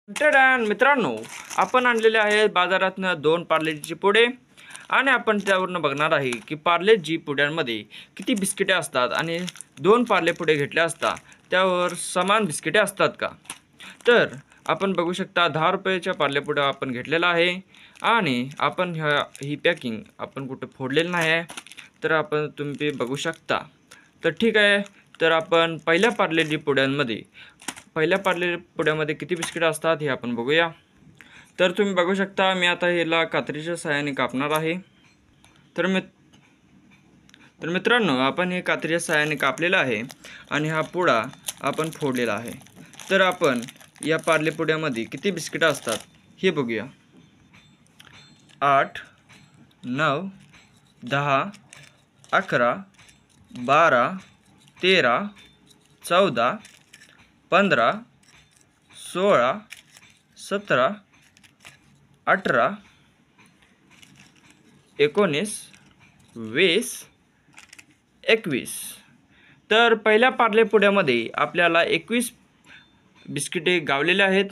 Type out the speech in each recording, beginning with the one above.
मित्रांनो, आपण आणलेले आहेत बाजारातनं 2 पार्लेजीचे पुडे आणि आपण त्यावरून बघणार आहे की पार्लेजी पुड्यांमध्ये किती बिस्किटे असतात आणि 2 पार्ले पुडे घेतले असता त्यावर समान बिस्किटे असतात का। तर आपण बघू शकता 10 रुपयाच्या पार्ले पुड्या आपण घेतलेला आहे आणि आपण ही पॅकिंग आपण कुठे फोडलेलं नाही आहे, तर आपण तुम्ही बघू शकता। तर ठीक आहे, तर आपण पहिल्या पार्लेजी पुड्यामध्ये किती बिस्किट असतात हे आपण बघूया। तर तुम्ही बघू शकता मी आता ह्याला कात्रीच्या सहाय्याने कापणार आहे। तर मित्रांनो, आपण हे कात्रीच्या सहाय्याने कापलेला आहे आणि हा पुडा आपण फोडलेला आहे। तर आपण या पार्ले पुड्यामध्ये किती बिस्किट असतात हे बघूया। 8, 9, 10, 11, 12, 13, 14, 15, 16, 17, 18, 19, 20, 21। तर पहिल्या पार्ले पुड्यामध्ये आपल्याला 21 बिस्किटे गावलेले आहेत।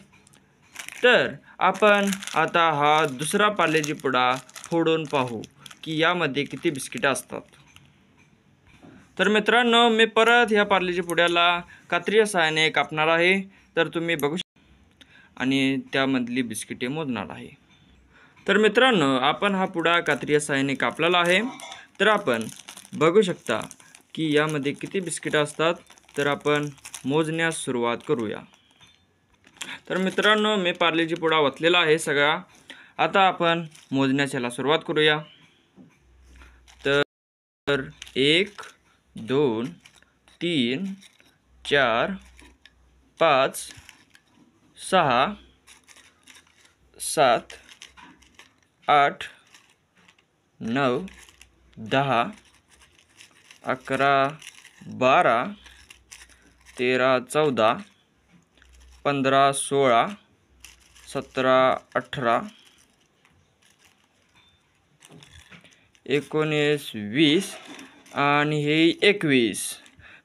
तर आपण आता हा दुसरा पार्लेजी पुडा फोडून पाहू की यामध्ये किती बिस्किटे असतात। तर मित्रांनो, मी परत ह्या पार्लेजी पुड्याला कात्रीच्या सहाय्याने कापणार आहे। तर तुम्ही बघू शकता आणि त्यामधली बिस्किटे मोजणार आहे। तर मित्रांनो, आपण हा पुडा कात्रीच्या सहाय्याने कापलेला आहे। तर आपण बघू शकता की यामध्ये किती बिस्किटे असतात। तर आपण मोजण्यास सुरुवात करूया। तर मित्रांनो, मी पार्लेजी पुडा वतलेला आहे सगळा। आता आपण मोजण्याला सुरुवात करूया। तर 1, 2, 3, 4, 5, 6, 7, 8, 9, 10, 11, 12, 13, 14, 15, 16, 17, 18, 19, 20 आणि हे 21।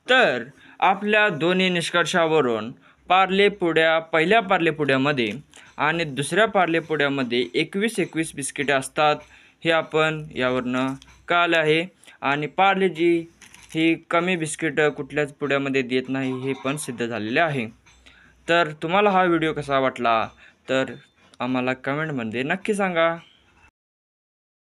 तर आपल्या दोन्ही निष्कर्षावरून पहिल्या पार्ले पुड्यामध्ये आणि दुसऱ्या पार्ले पुड्यामध्ये 21 बिस्किटे असतात हे आपण यावरनं कळालं आहे। आणि पार्लेजी ही कमी बिस्किट कुठल्याच पुड्यामध्ये देत नाही हे पण सिद्ध झालेले आहे। तर तुम्हाला हा व्हिडिओ कसा वाटला तर आम्हाला कमेंटमध्ये नक्की सांगा।